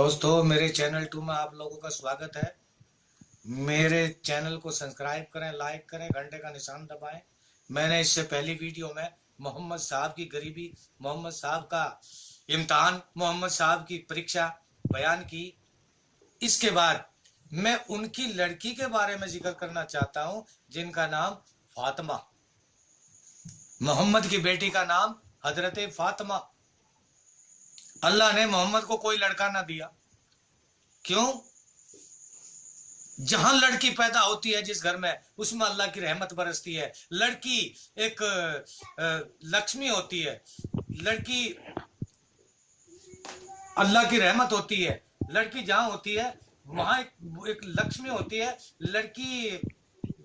दोस्तों, मेरे चैनल 2 में आप लोगों का स्वागत है। मेरे चैनल को सब्सक्राइब करें, लाइक करें, घंटे का निशान दबाएं। मैंने इससे पहली वीडियो में मोहम्मद साहब की गरीबी, मोहम्मद साहब का इम्तिहान, मोहम्मद साहब की परीक्षा बयान की। इसके बाद मैं उनकी लड़की के बारे में जिक्र करना चाहता हूं, जिनका नाम फातिमा। मोहम्मद की बेटी का नाम हजरत फातिमा। अल्लाह ने मोहम्मद को कोई लड़का ना दिया। क्यों? जहां लड़की पैदा होती है जिस घर में, उसमें अल्लाह की रहमत बरसती है। लड़की एक लक्ष्मी होती है। लड़की अल्लाह की रहमत होती है। लड़की जहां होती है वहां एक लक्ष्मी होती है। लड़की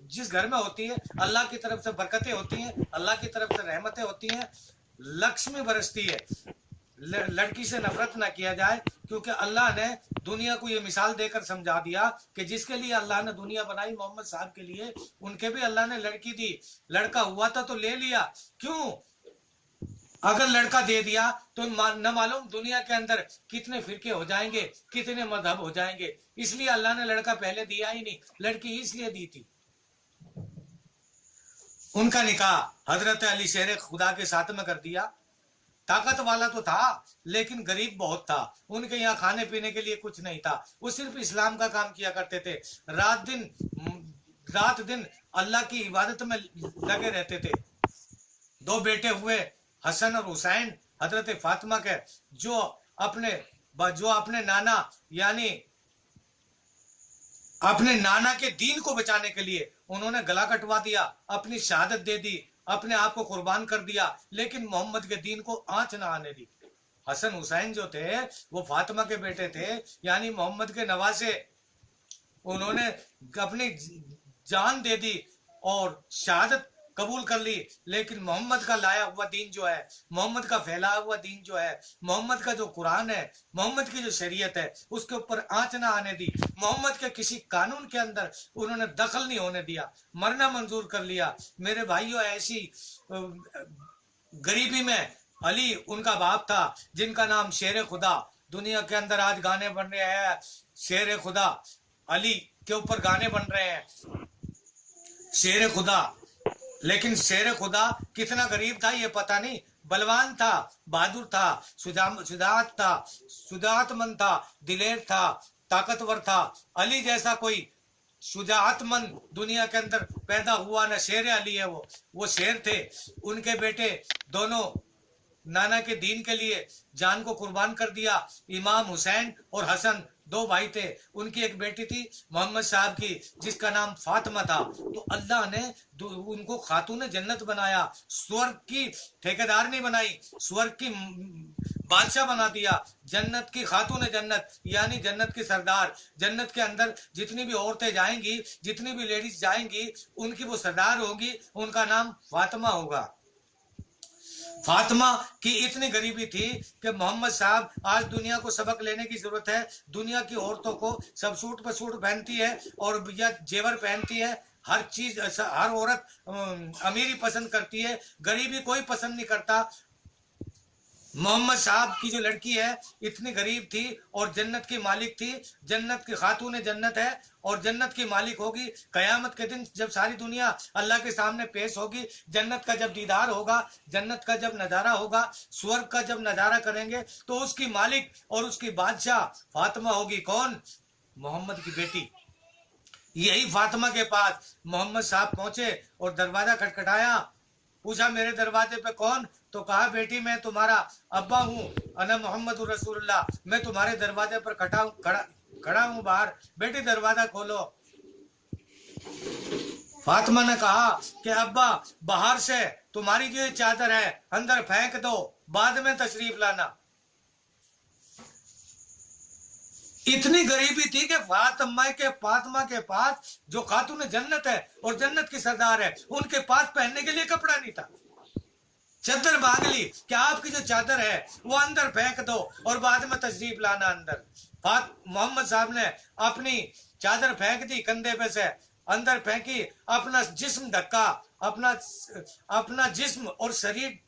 जिस घर में होती है, अल्लाह की तरफ से बरकतें होती हैं, अल्लाह की तरफ से रहमतें होती हैं, लक्ष्मी बरसती है। लड़की से नफरत ना किया जाए, क्योंकि अल्लाह ने दुनिया को ये मिसाल देकर समझा दिया कि जिसके लिए अल्लाह ने दुनिया बनाई, मोहम्मद साहब के लिए, उनके भी अल्लाह ने लड़की दी। लड़का हुआ था तो ले लिया। क्यों? अगर लड़का दे दिया तो न मालूम दुनिया के अंदर कितने फिरके हो जाएंगे, कितने मजहब हो जाएंगे। इसलिए अल्लाह ने लड़का पहले दिया ही नहीं, लड़की इसलिए दी थी। उनका निकाह हजरत अली शेर खुदा के साथ में कर दिया। ताकत वाला तो था, लेकिन गरीब बहुत था। उनके यहाँ खाने पीने के लिए कुछ नहीं था। वो सिर्फ इस्लाम का काम किया करते थे। रात दिन अल्लाह की इबादत में लगे रहते थे। दो बेटे हुए, हसन और हुसैन, हजरत फातिमा के, जो अपने नाना यानी अपने नाना के दीन को बचाने के लिए उन्होंने गला कटवा दिया, अपनी शहादत दे दी, अपने आप को कुर्बान कर दिया, लेकिन मोहम्मद के दीन को आंच ना आने दी। हसन हुसैन जो थे वो फातिमा के बेटे थे, यानी मोहम्मद के नवासे। उन्होंने अपनी जान दे दी और शहादत कबूल कर ली, लेकिन मोहम्मद का लाया हुआ दीन जो है, मोहम्मद का फैलाया हुआ दीन जो है, मोहम्मद का जो कुरान है, मोहम्मद की जो शरीयत है, उसके ऊपर आंच ना आने दी। मोहम्मद के किसी कानून के अंदर उन्होंने दखल नहीं होने दिया, मरना मंजूर कर लिया। मेरे भाइयों, ऐसी गरीबी में अली उनका बाप था, जिनका नाम शेर खुदा। दुनिया के अंदर आज गाने बन रहे हैं, शेर खुदा अली के ऊपर गाने बन रहे हैं, शेर खुदा। लेकिन शेर खुदा कितना गरीब था ये पता नहीं। बलवान था, बहादुर था, सुजात था, सुजातमंद था, दिलेर था, ताकतवर था। अली जैसा कोई शुजातमंद दुनिया के अंदर पैदा हुआ ना, शेर अली है वो शेर थे। उनके बेटे दोनों नाना के दीन के लिए जान को कुर्बान कर दिया। इमाम हुसैन और हसन दो भाई थे। उनकी एक बेटी थी मोहम्मद साहब की, जिसका नाम फातिमा था। तो अल्लाह ने उनको खातून जन्नत बनाया, स्वर्ग की ठेकेदार नहीं बनाई, स्वर्ग की बादशाह बना दिया। जन्नत की खातून जन्नत, यानी जन्नत की सरदार। जन्नत के अंदर जितनी भी औरतें जाएंगी, जितनी भी लेडीज जाएंगी, उनकी वो सरदार होगी, उनका नाम फातिमा होगा। फातिमा की इतनी गरीबी थी कि मोहम्मद साहब, आज दुनिया को सबक लेने की जरूरत है। दुनिया की औरतों को सब सूट पर सूट पहनती है और या जेवर पहनती है। हर चीज, हर औरत अमीरी पसंद करती है, गरीबी कोई पसंद नहीं करता। मोहम्मद साहब की जो लड़की है इतनी गरीब थी और जन्नत की मालिक थी। जन्नत की खातून जन्नत है और जन्नत की मालिक होगी। कयामत के दिन जब सारी दुनिया अल्लाह के सामने पेश होगी, जन्नत का जब दीदार होगा, जन्नत का जब नजारा होगा, स्वर्ग का जब नजारा करेंगे, तो उसकी मालिक और उसकी बादशाह फातिमा होगी। कौन? मोहम्मद की बेटी। यही फातिमा के पास मोहम्मद साहब पहुंचे और दरवाजा खटखटाया। पूछा, मेरे दरवाजे पे कौन? तो कहा, बेटी मैं तुम्हारा अब्बा हूँ, अना मोहम्मद रसूलुल्लाह। मैं तुम्हारे दरवाजे पर खड़ा हूँ बाहर। बेटी दरवाजा खोलो। फातिमा ने कहा कि अब्बा, बाहर से तुम्हारी जो चादर है अंदर फेंक दो, बाद में तशरीफ लाना। इतनी गरीबी थी कि फातिमा के पास जो खातून जन्नत है और जन्नत की सरदार है, उनके पास पहनने के लिए कपड़ा नहीं था। चादर मांग ली कि आपकी जो चादर है वो अंदर फेंक दो और बाद में तशरीफ लाना अंदर। मोहम्मद साहब ने अपनी चादर फेंक दी, कंधे पे से अंदर फेंकी, अपना जिस्म ढका, अपना जिस्म और शरीर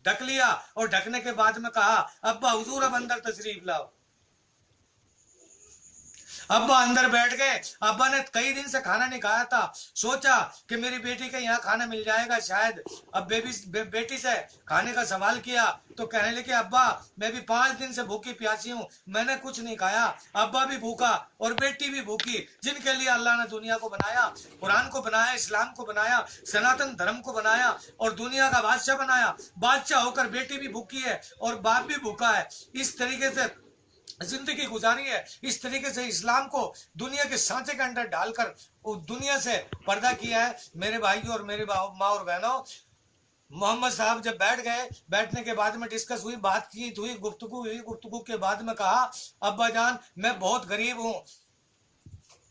ढक लिया और ढकने के बाद में कहा, अब्बा हुजूर अब अंदर तशरीफ लाओ। अब्बा अंदर बैठ गए। अब्बा ने कई दिन से खाना नहीं खाया था। सोचा कि मेरी बेटी के यहाँ खाना मिल जाएगा शायद। अब बेटी से खाने का सवाल किया तो कहने लगे अब्बा मैं भी 5 दिन से भूखी प्यासी हूँ, मैंने कुछ नहीं खाया। अब्बा भी भूखा और बेटी भी भूखी, जिनके लिए अल्लाह ने दुनिया को बनाया, कुरान को बनाया, इस्लाम को बनाया, सनातन धर्म को बनाया और दुनिया का बादशाह बनाया। बादशाह होकर बेटी भी भूखी है और बाप भी भूखा है। इस तरीके से जिंदगी गुजारी है। इस तरीके से इस्लाम को दुनिया के सांचे के अंदर डालकर दुनिया से पर्दा किया है। मेरे भाइयों और मेरी माँ और बहनों, मोहम्मद साहब जब बैठ गए, बैठने के बाद में डिस्कस हुई, बातचीत हुई, गुफ्तगू हुई। गुफ्तगू के बाद में कहा अब्बा जान मैं बहुत गरीब हूँ।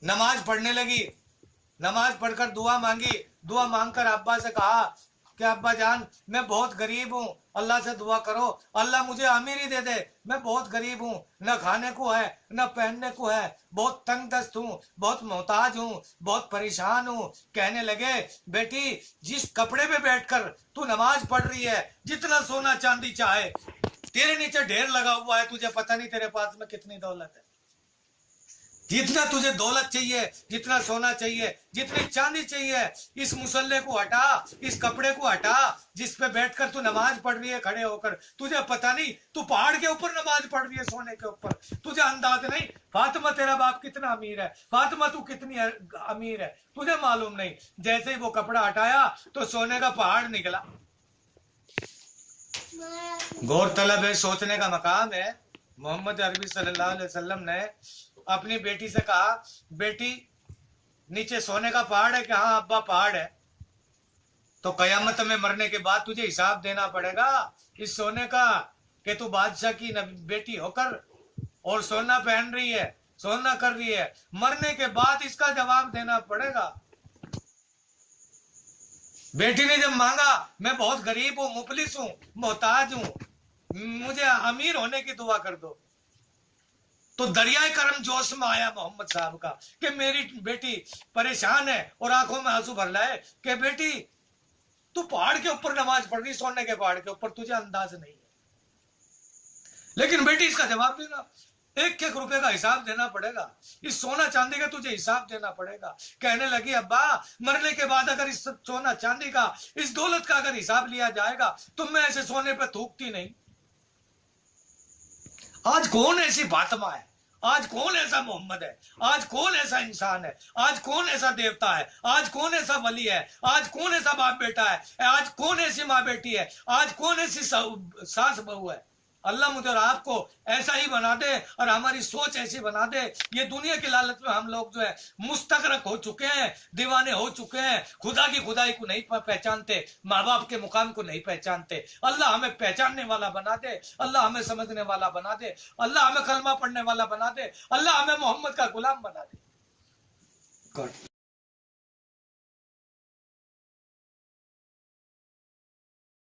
नमाज पढ़ने लगी, नमाज पढ़कर दुआ मांगी। दुआ मांगकर अब्बा से कहा कि अब्बा जान मैं बहुत गरीब हूँ, अल्लाह से दुआ करो, अल्लाह मुझे अमीरी दे दे। मैं बहुत गरीब हूँ, न खाने को है न पहनने को है, बहुत तंग दस्त हूँ, बहुत मोहताज हूँ, बहुत परेशान हूँ। कहने लगे बेटी जिस कपड़े पे बैठकर तू नमाज पढ़ रही है, जितना सोना चांदी चाहे तेरे नीचे ढेर लगा हुआ है, तुझे पता नहीं तेरे पास में कितनी दौलत है। जितना तुझे दौलत चाहिए, जितना सोना चाहिए, जितनी चांदी चाहिए, इस मुसल्ले को हटा, इस कपड़े को हटा जिस पे बैठकर तू नमाज पढ़ रही है खड़े होकर। तुझे पता नहीं तू पहाड़ के ऊपर नमाज पढ़ रही है, सोने के ऊपर। तुझे अंदाज नहीं फातिमा तेरा बाप कितना अमीर है, फातिमा तू कितनी अमीर है, तुझे मालूम नहीं। जैसे ही वो कपड़ा हटाया तो सोने का पहाड़ निकला। गौरतलब है, सोचने का मकाम है। मोहम्मद अरबी सल्लल्लाहु अलैहि वसल्लम ने अपनी बेटी से कहा बेटी नीचे सोने का पहाड़ है? कि हाँ अब्बा पहाड़ है। तो कयामत में मरने के बाद तुझे हिसाब देना पड़ेगा इस सोने का कि तू बादशाह की बेटी होकर और सोना पहन रही है, सोना कर रही है। मरने के बाद इसका जवाब देना पड़ेगा। बेटी ने जब मांगा मैं बहुत गरीब हूं, मुफलिस हूं, मोहताज हूं, मुझे अमीर होने की दुआ कर दो, तो दरियाए करम जोश में आया मोहम्मद साहब का कि मेरी बेटी परेशान है और आंखों में आंसू भर लाए कि बेटी तू पहाड़ के ऊपर नमाज पढ़ रही, सोने के पहाड़ के ऊपर, तुझे अंदाज नहीं है। लेकिन बेटी इसका जवाब देना, 1-1 रुपए का हिसाब देना पड़ेगा, इस सोना चांदी का तुझे हिसाब देना पड़ेगा। कहने लगी अब्बा मरने के बाद अगर इस सोना चांदी का, इस दौलत का अगर हिसाब लिया जाएगा तो मैं ऐसे सोने पे थूकती नहीं। आज कौन ऐसी फातिमा है, आज कौन ऐसा मोहम्मद है, आज कौन ऐसा इंसान है, आज कौन ऐसा देवता है, आज कौन ऐसा वली है, आज कौन ऐसा बाप बेटा है, आज कौन ऐसी माँ बेटी है, आज कौन ऐसी सास बहू है। अल्लाह मुझे और आपको ऐसा ही बना दे और हमारी सोच ऐसी बना दे। ये दुनिया की लालच में हम लोग जो है मुस्तगरक हो चुके हैं, दीवाने हो चुके हैं, खुदा की खुदाई को नहीं पहचानते, माँ बाप के मुकाम को नहीं पहचानते। अल्लाह हमें पहचानने वाला बना दे, अल्लाह हमें समझने वाला बना दे, अल्लाह हमें कलमा पढ़ने वाला बना दे, अल्लाह हमें मोहम्मद का गुलाम बना दे।